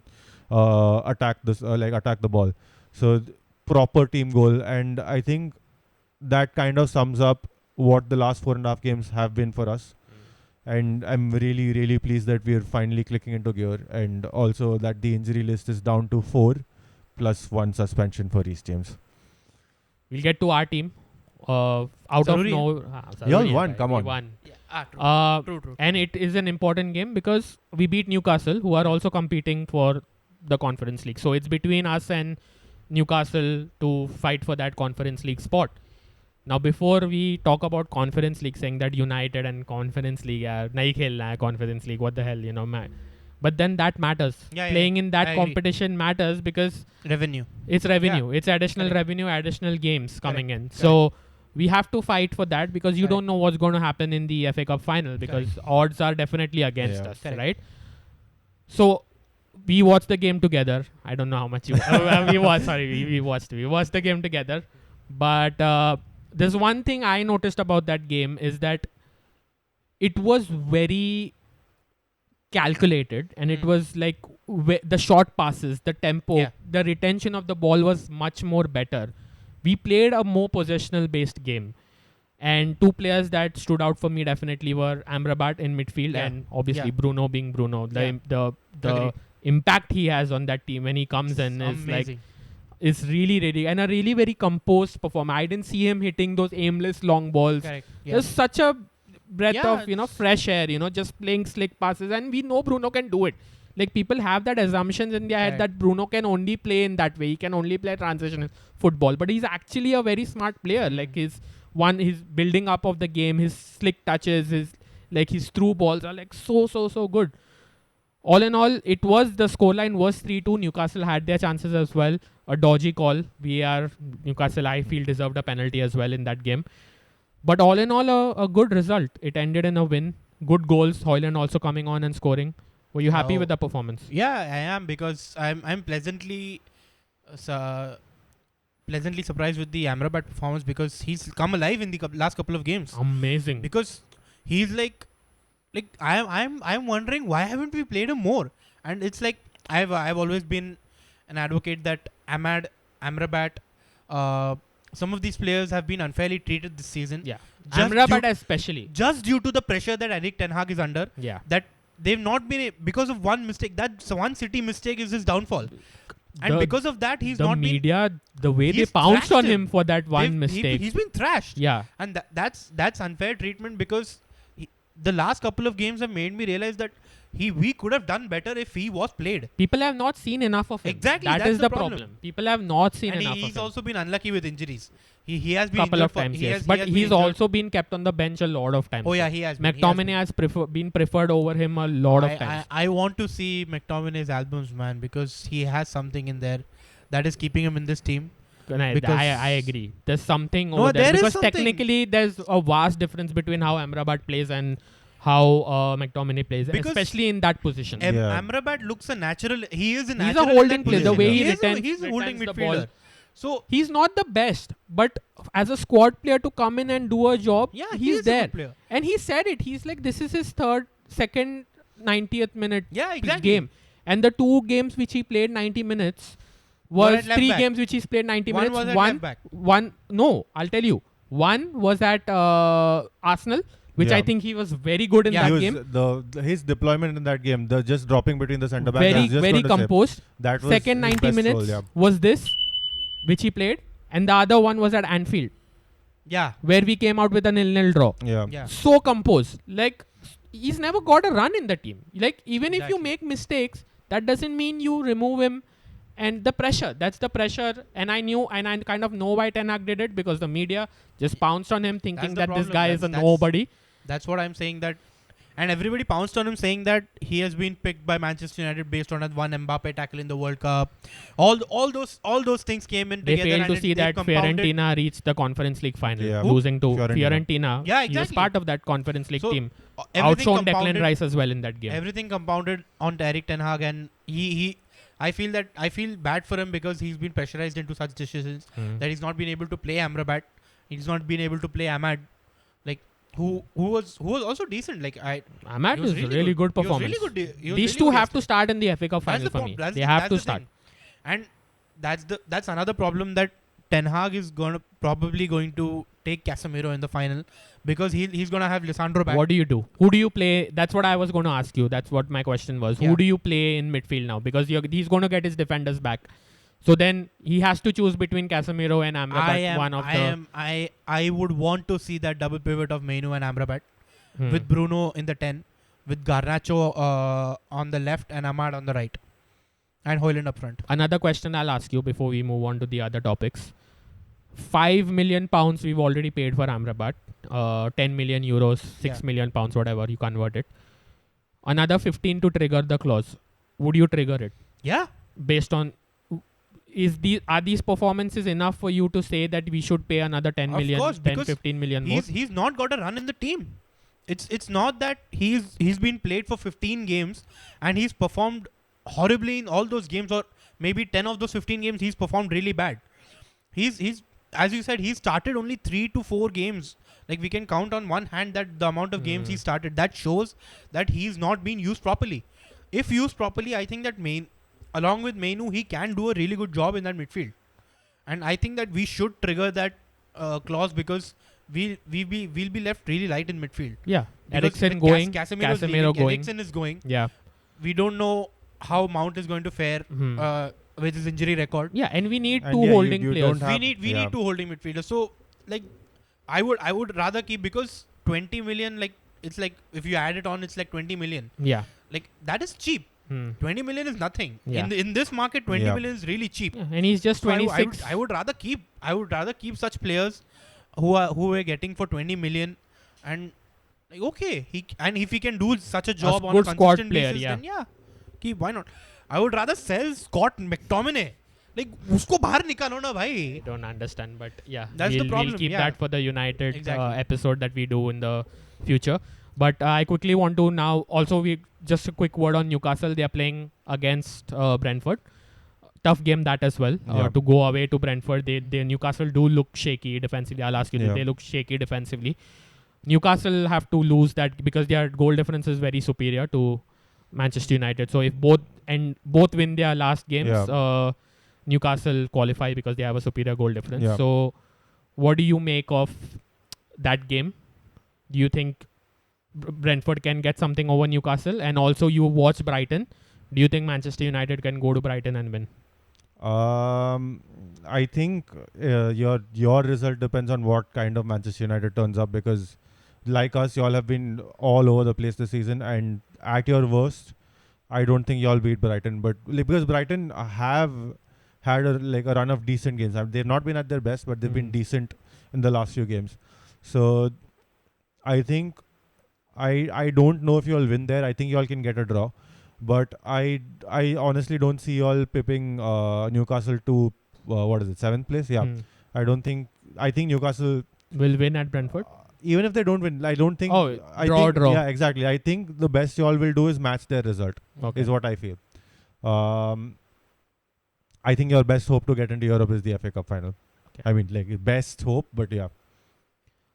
attack the ball. So proper team goal, and I think that kind of sums up what the last 4.5 games have been for us. And I'm really, really pleased that we're finally clicking into gear, and also that the injury list is down to 4 plus 1 suspension for Reece James. We'll get to our team. Out Zaruri of no, Y'all won, come on. We won. Yeah, true. And it is an important game because we beat Newcastle, who are also competing for the Conference League. So it's between us and Newcastle to fight for that Conference League spot. Now, before we talk about Conference League, saying that United and Conference League, nahi khelna hai Conference League, what the hell, man. But then that matters. Yeah, Playing in that I agree. competition matters because Revenue. it's revenue. It's additional Correct. revenue, additional games coming in. Correct. So we have to fight for that because you Correct. don't know what's going to happen in the FA Cup final because odds are definitely against us, Correct. right? So we watched the game together. I don't know how much you we watched the game together. But there's one thing I noticed about that game is that it was very calculated, and it was like the short passes, the tempo, the retention of the ball was much more better. We played a more possessional based game, and 2 players that stood out for me definitely were Amrabat in midfield and obviously Bruno being Bruno. The Agreed. impact he has on that team when he comes in is like Amazing. is really and a really very composed performer. I didn't see him hitting those aimless long balls. Correct. There's such a breath Yeah, of fresh air, just playing slick passes, and we know Bruno can do it. Like people have that assumptions in their head Right. that Bruno can only play in that way. He can only play transitional football. But he's actually a very smart player. Like his building up of the game, his slick touches, his through balls are like so good. All in all, the scoreline was 3-2. Newcastle had their chances as well. A dodgy call. Newcastle, I feel, deserved a penalty as well in that game. But all in all, a good result. It ended in a win. Good goals. Højlund also coming on and scoring. Were you happy with the performance? Yeah, I am, because I'm pleasantly surprised with the Amrabat performance, because he's come alive in the last couple of games. Amazing. Because he's like I'm wondering why haven't we played him more? And it's like I've always been an advocate that Amrabat, some of these players have been unfairly treated this season. Yeah. Just Amrabat due- especially. Just due to the pressure that Erik Ten Hag is under, Yeah. that they've not been because of one mistake. That one City mistake is his downfall, and The- because of that, he's the not been. media, the way they he's pounced on thrashed him for that one mistake. He's been thrashed. Yeah. And that's unfair treatment, because the last couple of games have made me realize that we could have done better if he was played. People have not seen enough of him. Exactly, That that's is the the problem. problem. People have not seen And enough he's of him. also been unlucky with injuries. He has been Couple injured of times, he yes. has- he But has been he's injured. also been kept on the bench a lot of times. Oh yeah, he has been. McTominay has been preferred over him a lot of times. I want to see McTominay's albums, man, because he has something in there that is keeping him in this team. And I because- agree. There's something No, over there. there is Because something. technically, there's a vast difference between how Amrabat plays and how McTominay plays, Because especially in that position. Yeah. Amrabat looks a natural. He is a He's a natural. in holding that player. The position. way he is a- returns he's a holding the midfielder. ball. So He's not the best, but as a squad player to come in and do a job, yeah, he he's is a there. good player. And he said it. He's like, this is his second 90th minute Yeah, exactly. game. And the 2 games which he played 90 minutes Were was at left 3 back. games which he's played 90 One minutes. was at left back. No, I'll tell you. One was at Arsenal, which I Yeah. think he was very good in Yeah. that He game. was, his deployment in that game, the just dropping between the centre back, Very composed. that was Second his 90 best minutes role, yeah. was this, which he played. And the other one was at Anfield, Yeah. where we came out with a 0-0 draw. Yeah. Yeah. So composed. Like, he's never got a run in the team. Like, even if you Exactly. make mistakes, that doesn't mean you remove him. And the pressure, that's the pressure. And I kind of know why Ten Hag did it, because the media just pounced on him thinking That's the that this problem. guy is a That's- nobody. That's what I'm saying, that, and everybody pounced on him saying that he has been picked by Manchester United based on that one Mbappe tackle in the World Cup. All those things came in They together. failed and to see they that compounded. Fiorentina reached the Conference League final, Yeah. Who? losing to Fiorentina. Fiorentina. Yeah, He was exactly. part of that Conference League So, team. Everything Outshone Declan compounded- Rice as well in that game. Everything compounded on Erik Ten Hag, and I feel bad for him, because he's been pressurized into such decisions that he's not been able to play Amrabat. He's not been able to play Ahmad, like who was also decent. Like Ahmad he was is really good He was performance. really good. He was These really two good have to yesterday. start in the FA Cup That's final the for prob- me. that's They the- have that's to the start. thing. And that's another problem, that Ten Hag is probably going to take Casemiro in the final, because he's gonna have Lisandro back. What do you do? Who do you play? That's what I was going to ask you. That's what my question was. Yeah. Who do you play in midfield now? Because he's going to get his defenders back. So then he has to choose between Casemiro and Amrabat. I would want to see that double pivot of Mainu and Amrabat, Hmm. with Bruno in the 10, with Garnacho on the left and Ahmad on the right, and Højlund up front. Another question I'll ask you before we move on to the other topics. £5 million we've already paid for Amrabat. 10 million euros, six Yeah. million pounds, whatever you convert it. Another 15 to trigger the clause. Would you trigger it? Yeah. Based on, are these performances enough for you to say that we should pay another 10 Of million, course, 10, because 15 million more? He's not got a run in the team. It's not that he's been played for 15 games and he's performed horribly in all those games, or maybe 10 of those 15 games he's performed really bad. He's as you said, he started only 3 to 4 games. Like, we can count on one hand that the amount of games he started. That shows that he's not been used properly. If used properly, I think that along with Mainu, he can do a really good job in that midfield. And I think that we should trigger that clause, because we'll be left really light in midfield. Yeah. Because Eriksen with going, Casemiro's Casemiro leaving, going. Eriksen is going. Yeah. We don't know how Mount is going to fare with his injury record. Yeah, and we need And two yeah, holding you players. don't have- We need two holding midfielders. So, like, I would rather keep, because 20 million, like, it's like, if you add it on, it's like 20 million. Yeah. Like, that is cheap. Hmm. 20 million is nothing. Yeah. In this market, 20 Yeah. million is really cheap. Yeah, and he's just So I 26. would rather keep such players who we're getting for 20 million, and like okay, and if he can do such a job on a good squad consistent player, basis, yeah. then yeah, keep, why not? I would rather sell Scott McTominay. Like usko bahar nikalo na bhai. Don't understand, but yeah, That's the we'll problem, keep yeah. that for the United Exactly. episode that we do in the future. But I quickly want to now also we just a quick word on Newcastle. They are playing against Brentford. Tough game that as well. Yeah. To go away to Brentford, they Newcastle do look shaky defensively. I'll ask you, Yeah. they look shaky defensively. Newcastle have to lose that because their goal difference is very superior to Manchester United. So if both win their last games, Yeah. Newcastle qualify because they have a superior goal difference. Yeah. So what do you make of that game? Do you think Brentford can get something over Newcastle? And also you watch Brighton. Do you think Manchester United can go to Brighton and win? I think your result depends on what kind of Manchester United turns up, because like us, y'all have been all over the place this season, and at your worst, I don't think y'all beat Brighton. But because Brighton have had a run of decent games. They've not been at their best, but they've been decent in the last few games. So I think I don't know if y'all win there. I think y'all can get a draw. But I honestly don't see y'all pipping Newcastle to what is it, 7th place? Yeah. I think Newcastle will win at Brentford. Even if they don't win, I don't think. Draw. Yeah, exactly. I think the best y'all will do is match their result. Okay. Is what I feel. I think your best hope to get into Europe is the FA Cup final. Okay. I mean, like best hope, but yeah.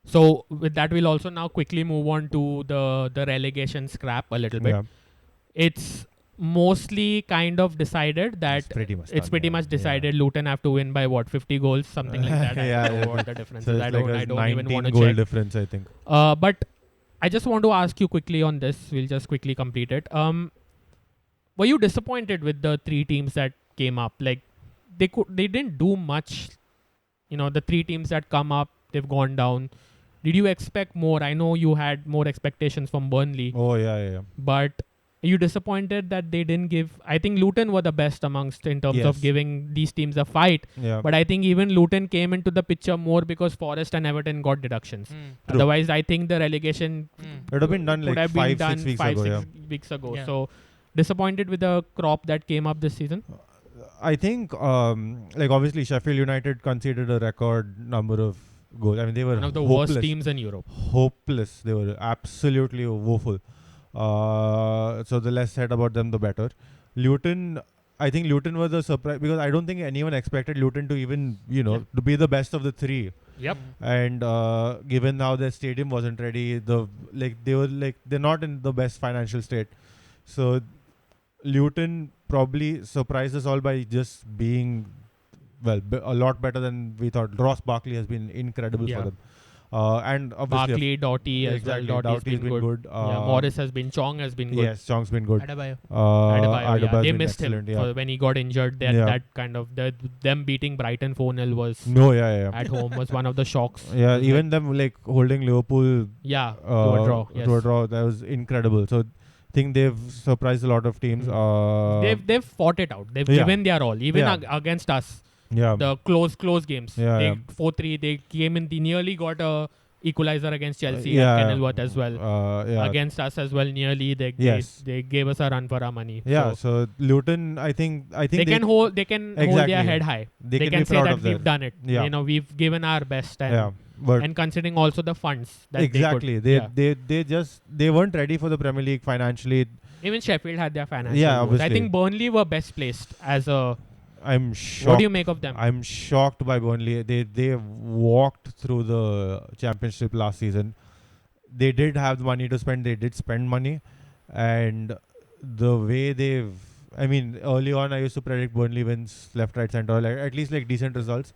So with that, we'll also now quickly move on to the relegation scrap a little bit. Yeah. It's mostly kind of decided that It's pretty much decided. Luton have to win by what, 50 goals, something like that. Yeah, I don't know yeah. what the difference So is. it's I like don't even want to goal check. difference, I think. But I just want to ask you quickly on this. We'll just quickly complete it. Were you disappointed with the three teams that came up? Like they didn't do much. You know, the three teams that come up, they've gone down. Did you expect more? I know you had more expectations from Burnley. Oh yeah. But are you disappointed that they didn't give? I think Luton were the best amongst in terms of Yes. giving these teams a fight. Yeah. But I think even Luton came into the picture more because Forest and Everton got deductions. True. Otherwise, I think the relegation It would have been done could like have been 5-6 done weeks 5-6 ago. Yeah. weeks ago. Yeah. So disappointed with the crop that came up this season. I think like obviously Sheffield United conceded a record number of goals. I mean, they were One of the hopeless. worst teams in Europe. Hopeless. They were absolutely woeful. So the less said about them, the better. Luton, I think Luton was a surprise because I don't think anyone expected Luton to even, to be the best of the three. Yep. And given how their stadium wasn't ready, they're not in the best financial state. So Luton probably surprised us all by just being a lot better than we thought. Ross Barkley has been incredible for them. And obviously Barkley, Doughty as exactly, well. Doughty's Doughty's been good. Morris has been. Chong has been good. Yes, Chong's been good. Adebayo. Adebayo, Adebayo's they been missed him excellent, yeah. when he got injured. That kind of them beating Brighton 4-0 was at home was one of the shocks. Yeah, even them holding Liverpool to a draw. Yes. to a draw, that was incredible. So I think they've surprised a lot of teams. They've fought it out. They've given their all, even against us. Yeah. The close games. Yeah, They yeah. 4-3. They came in. They nearly got a equalizer against Chelsea at Kenilworth as well. Against us as well, nearly they gave us a run for our money. Yeah. So Luton, I think they can hold their head high. They can say that we've done it. Yeah. We've given our best. And considering also the funds that they weren't ready for the Premier League financially. Even Sheffield had their financial woes. obviously. I think Burnley were best placed as a. I'm shocked. What do you make of them? I'm shocked by Burnley. They walked through the championship last season. They did have the money to spend. They did spend money, and the way early on I used to predict Burnley wins left, right, centre, at least decent results.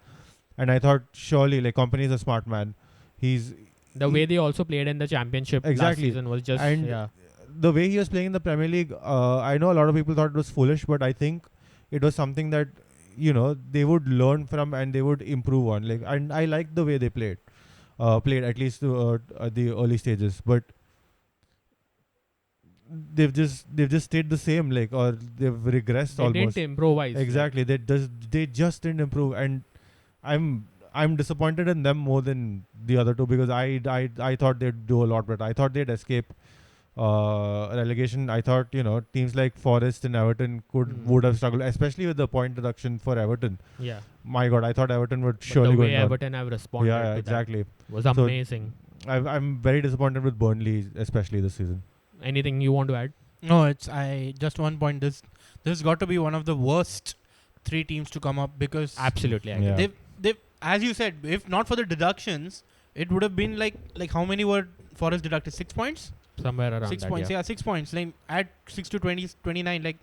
And I thought surely Kompany is a smart man. The way they also played in the championship last season was just the way he was playing in the Premier League. I know a lot of people thought it was foolish, but I think it was something that they would learn from and they would improve on. And I liked the way they played at least at the early stages. But they've just stayed the same, like, or they've regressed They almost. didn't improvise. Exactly. They just didn't improve, and I'm disappointed in them more than the other two, because I thought they'd do a lot better. I thought they'd escape relegation. I thought, teams like Forest and Everton would have struggled, especially with the point deduction for Everton. Yeah. My God, I thought Everton would But surely the go way down. Everton have responded Yeah, to exactly. that was So- amazing. I'm very disappointed with Burnley, especially this season. Anything you want to add? No, just one point. This has got to be one of the worst 3 teams to come up, because Absolutely. I agree. Yeah. they've, as you said, if not for the deductions, it would have been like how many were Forest deducted? 6 points? Somewhere around 6 that. points, Yeah. yeah, 6 points. Like add 6 to 20, 29, like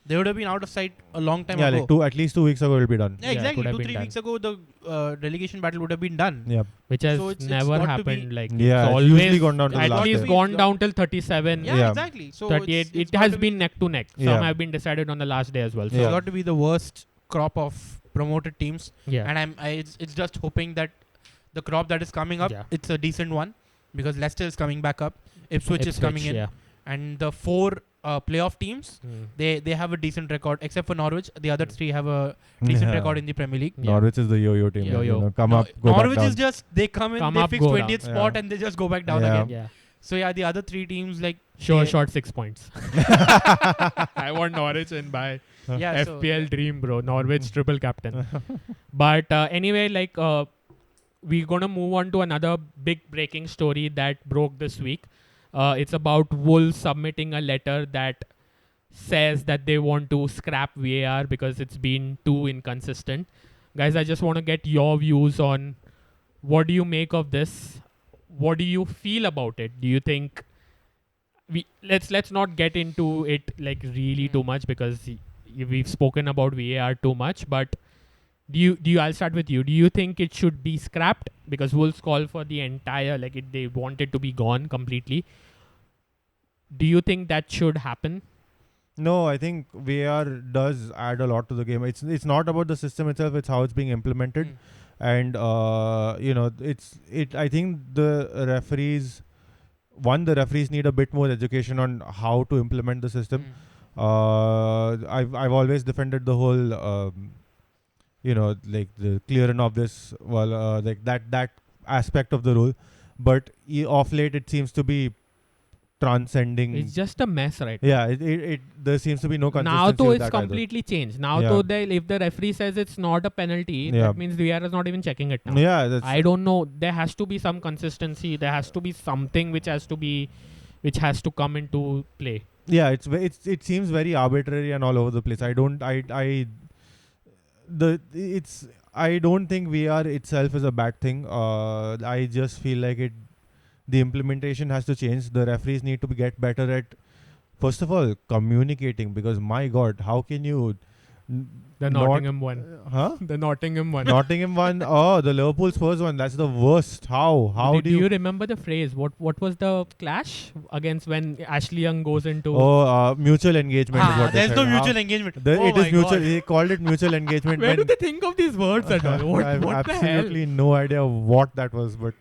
they would have been out of sight a long time Yeah, ago. like at least 2 weeks ago it'll be done. Yeah, Yeah, it exactly. would have 2-3 been done. weeks ago, the relegation battle would have been done. Yeah. Which has So it's never got to be- happened. Like Yeah, it's it's usually always gone down to the at last least day. gone down till 37. Yeah, Yeah. exactly. So 38. it's It got has to be- been neck to neck. Some Yeah. have been decided on the last day as well. So It's Yeah. got to be the worst crop of promoted teams, yeah. and it's just hoping that the crop that is coming up, Yeah. it's a decent one, because Leicester is coming back up, Ipswich is coming in, Yeah. and the 4 playoff teams, they have a decent record, except for Norwich. The other 3 have a decent Yeah. record in the Premier League. Yeah. Norwich is the yo-yo team. Yeah. Yo-yo. Come No, up, go Norwich back is down. just, they come in, Come they up, fix go 20th down. spot, Yeah. and they just go back down Yeah. again. Yeah. So yeah, the other 3 teams, like Sure, they- short 6 points. I want Norwich in by yeah, so- FPL dream, bro. Norwich triple captain. But anyway, like we're gonna move on to another big breaking story that broke this week. It's about Wolves submitting a letter that says that they want to scrap VAR because it's been too inconsistent. Guys, I just want to get your views on what do you make of this? What do you feel about it? Do you think let's not get into it like really too much, because we've spoken about VAR too much, but do you I'll start with you. Do you think it should be scrapped? Because Wolves call for the entire, they want it to be gone completely. Do you think that should happen? No, I think VAR does add a lot to the game. It's not about the system itself; it's how it's being implemented. And I think the referees need a bit more education on how to implement the system. I've always defended the whole like the clear and obvious, like that aspect of the rule, but off late it seems to be transcending. It's just a mess, right? Yeah, it there seems to be no consistency. Now though with it's that either. completely changed. Now Yeah. though if the referee says it's not a penalty, Yeah. that means VAR is not even checking it now. Yeah, that's I don't know. There has to be some consistency. There has to be something which has to come into play. yeah. It seems very arbitrary and all over the place. I don't think VAR itself is a bad thing. I just feel like the implementation has to change. The referees need to get better at, first of all, communicating, because my God, how can you The not- Nottingham one. Huh? The Nottingham one. Nottingham one? Oh, the Liverpool Spurs one. That's the worst. How do you remember the phrase? What was the clash against when Ashley Young goes into? mutual engagement is what they there's said. no How- mutual engengement. It is my mutual. God. They called it mutual engagement. Where do when- they think of these words at all? I have What the hell? absolutely no idea what that was, but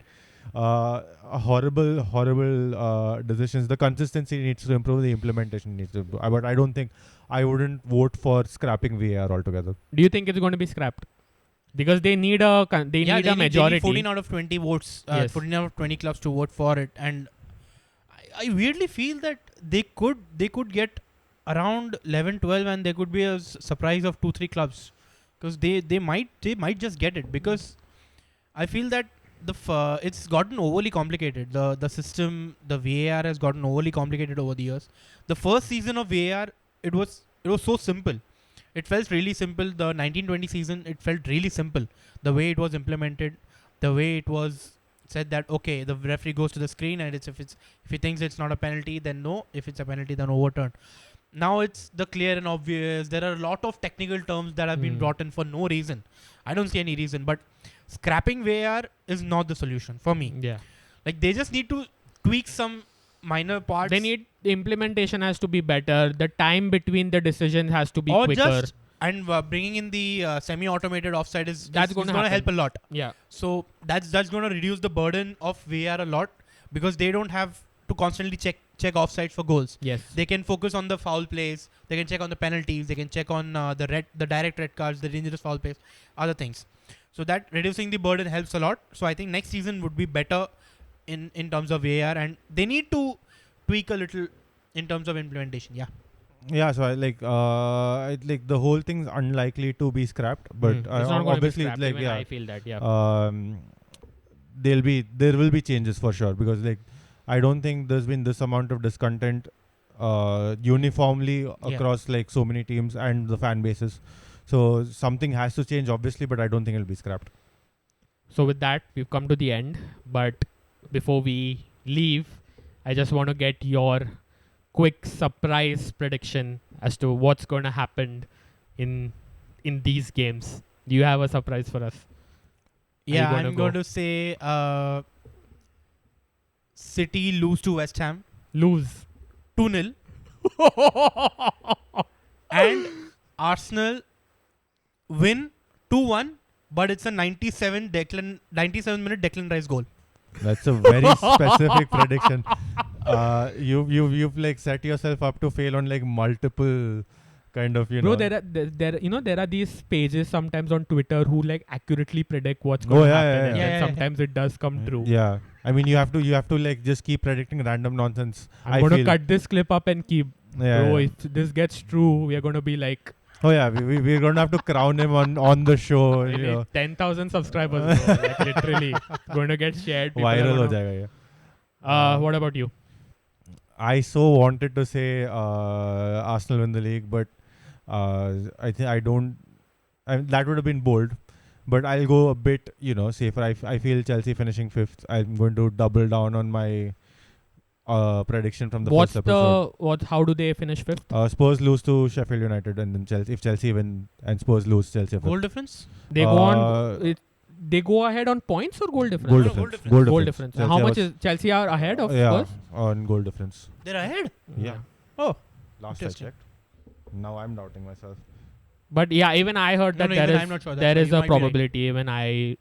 horrible decisions. The consistency needs to improve. The implementation needs to improve. But I don't think I wouldn't vote for scrapping VAR altogether. Do you think it's going to be scrapped? Because they need a They majority. need 14 out of 20 votes. Yes. 14 out of 20 clubs to vote for it, and I weirdly feel that they could get around 11-12, and there could be a surprise of 2-3 clubs, because they might just get it, because I feel that it's gotten overly complicated. The system, the VAR has gotten overly complicated over the years. The first season of VAR, it was so simple. It felt really simple. The 1920 season, it felt really simple. The way it was implemented, the way it was said that, okay, the referee goes to the screen, and if he thinks it's not a penalty, then no. If it's a penalty, then overturn. Now it's the clear and obvious. There are a lot of technical terms that have been brought in for no reason. I don't see any reason, but scrapping VAR is not the solution for me. Yeah. Like, they just need to tweak some minor parts. The implementation has to be better. The time between the decisions has to be or quicker. Bringing in the semi-automated offside is That's going gonna to help a lot. Yeah. So that's going to reduce the burden of VAR a lot, because they don't have to constantly check check offsides for goals. Yes. They can focus on the foul plays. They can check on the penalties. They can check on the direct red cards, the dangerous foul plays, other things. So that reducing the burden helps a lot. So I think next season would be better in terms of VAR, and they need to tweak a little in terms of implementation. Yeah. Yeah, so I like the whole thing's unlikely to be scrapped, but It's not going to be obviously scrapped. like Even yeah, I feel that. Yeah. there will be changes for sure, because like I don't think there's been this amount of discontent uniformly across like so many teams and the fan bases. So something has to change obviously, but I don't think it'll be scrapped. So with that, we've come to the end. But before we leave, I just want to get your quick surprise prediction as to what's going to happen in these games. Do you have a surprise for us? Yeah, gonna I'm go? going to say City lose to West Ham Lose. 2-0, and Arsenal win 2-1, but it's a 97 minute Declan Rice goal. That's a very specific prediction. You've like set yourself up to fail on like multiple kind of Bro, there are these pages sometimes on Twitter who like accurately predict what's going to happen, and then sometimes it does come true. Yeah, I mean you have to like just keep predicting random nonsense. I'm going to cut this clip up and keep. Yeah, Bro, yeah. if this gets true, we are going to be like Oh yeah, we're going to have to crown him on the show. You know. 10,000 subscribers. Bro. Like literally going to get shared. People are Viral ho gonna- jayega, yeah. What about you? I so wanted to say Arsenal win the league, but I think I don't. That would have been bold, but I'll go a bit, safer. I feel Chelsea finishing 5th. I'm going to double down on my prediction from the first episode. How do they finish 5th? Spurs lose to Sheffield United, and then Chelsea. If Chelsea win and Spurs lose, Chelsea are Goal fifth. difference? They go on. They go ahead on points or goal difference? Goal No, difference. goal difference. How much is Chelsea are ahead of Yeah, Spurs? on goal difference. They're ahead. Yeah. Oh, Last I interesting. checked. Now I'm doubting myself. But yeah, even I heard that even I'm not sure. there That's is why a you might be right. probability. Even I You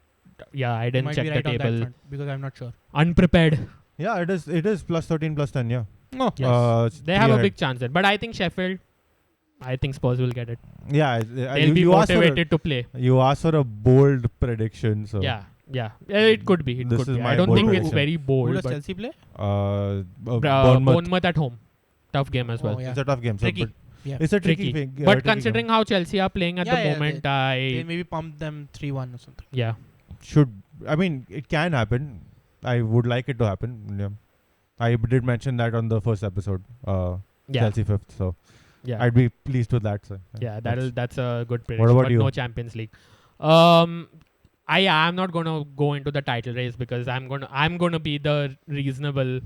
didn't might check be the right on that table. front, because I'm not sure. Unprepared. Yeah, it is plus 13 plus 10. Yeah. No. Yes. They have three a ahead. big chance there. But I think Sheffield. I think Spurs will get it. Yeah, They'll be motivated to play. You asked for a bold prediction, so Yeah. It could be. This is I my don't bold think it's prediction. very Who bold. does But Chelsea play? Bournemouth. Bournemouth at home. Tough game as well. Oh, yeah. It's a tough game. So, Tricky. but Yeah. it's a tricky Tricky. thing. But considering how Chelsea are playing at the Yeah, moment, They maybe pump them 3-1 or something. I mean, it can happen. I would like it to happen. Yeah. I did mention that on the first episode. Chelsea 5th, so Yeah. I'd be pleased with that. So, Yeah, that's a good prediction. about but you? no Champions League. I'm not gonna go into the title race because I'm gonna be the reasonable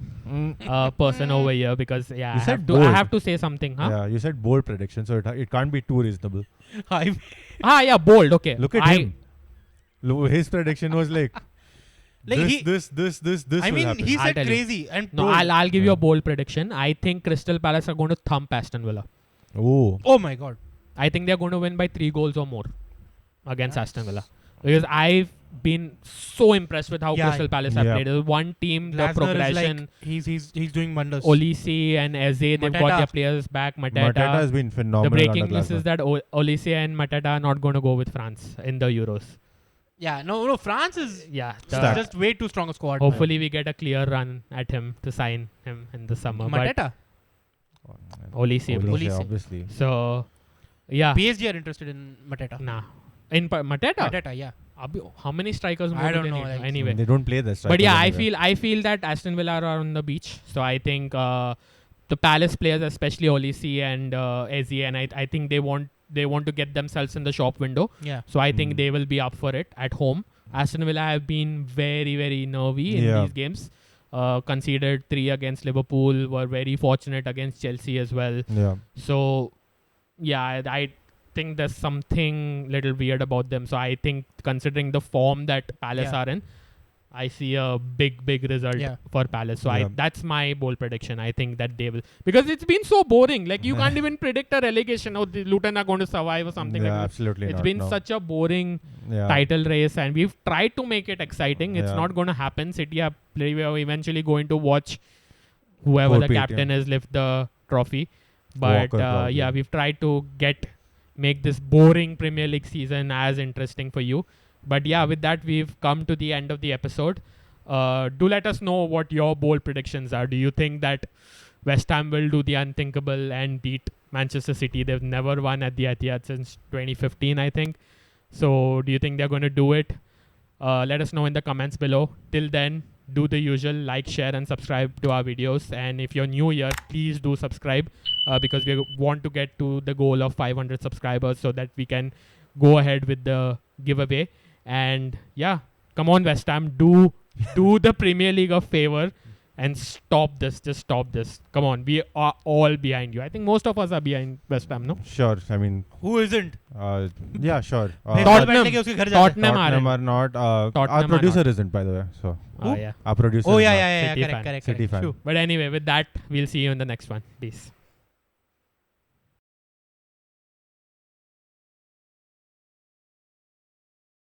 person over here because You I said have bold. to say something, huh? Yeah, you said bold prediction, so it can't be too reasonable. Yeah, bold. Okay. Look at him. His prediction was like, this I will mean, happen. he I'll said tell you. crazy and No, bold. I'll give you Yeah. a bold prediction. I think Crystal Palace are going to thump Aston Villa. Oh. Oh my god. I think they're going to win by 3 goals or more against Aston Villa. Because I've been so impressed with how Yeah. Crystal Palace have Yeah. played. There's one team, the Glasner is progression, like, he's doing wonders. Olise and Eze, they've got Mateta. their players back. Mateta has been phenomenal. The breaking under news Glasner. is that Olise and Mateta are not going to go with France in the Euros. Yeah, no, France is Yeah. Stacked. just way too strong a squad. Hopefully we get a clear run at him to sign him in the summer. But Mateta. Olise, bro. Olise. Obviously. So, yeah. PSG are interested in Mateta. Nah. Mateta? Mateta, yeah. How many strikers more I do don't they know, need? like- Anyway. They don't play this. But yeah, I feel that Aston Villa are on the beach. So I think the Palace players, especially Olise and Eze, and I think they want to get themselves in the shop window. Yeah. So I think Mm. they will be up for it at home. Aston Villa have been very, very nervy in these games. Conceded 3 against Liverpool. Were very fortunate against Chelsea as well. Yeah. So yeah, I think there's something little weird about them. So I think considering the form that Palace Yeah. are in, I see a big result Yeah. for Palace. So Yeah. that's my bold prediction. I think that they will, because it's been so boring. Like you can't even predict a relegation. Oh, the Luton are going to survive or something Yeah, like that. absolutely It's not. been no. such a boring Yeah. title race, and we've tried to make it exciting. It's Yeah. not going to happen. City are eventually going to watch whoever the Four-peat, captain yeah. is lift the trophy. But Walker, probably. yeah, we've tried to make this boring Premier League season as interesting for you. But yeah, with that, we've come to the end of the episode. Do let us know what your bold predictions are. Do you think that West Ham will do the unthinkable and beat Manchester City? They've never won at the Etihad since 2015, I think. So do you think they're going to do it? Let us know in the comments below. Till then, do the usual, like, share and subscribe to our videos. And if you're new here, please do subscribe because we want to get to the goal of 500 subscribers so that we can go ahead with the giveaway. And yeah, come on, West Ham, do the Premier League a favor and stop this. Just stop this. Come on, we are all behind you. I think most of us are behind West Ham, no? Sure. I mean, Who isn't? yeah, sure. Tottenham. Tottenham aren't. are not. Our Tottenham are producer not. isn't, by the way. So Yeah. our producer. Oh is yeah, not. yeah, yeah, City correct, fan. correct, City correct. fan. True. But anyway, with that, we'll see you in the next one. Peace.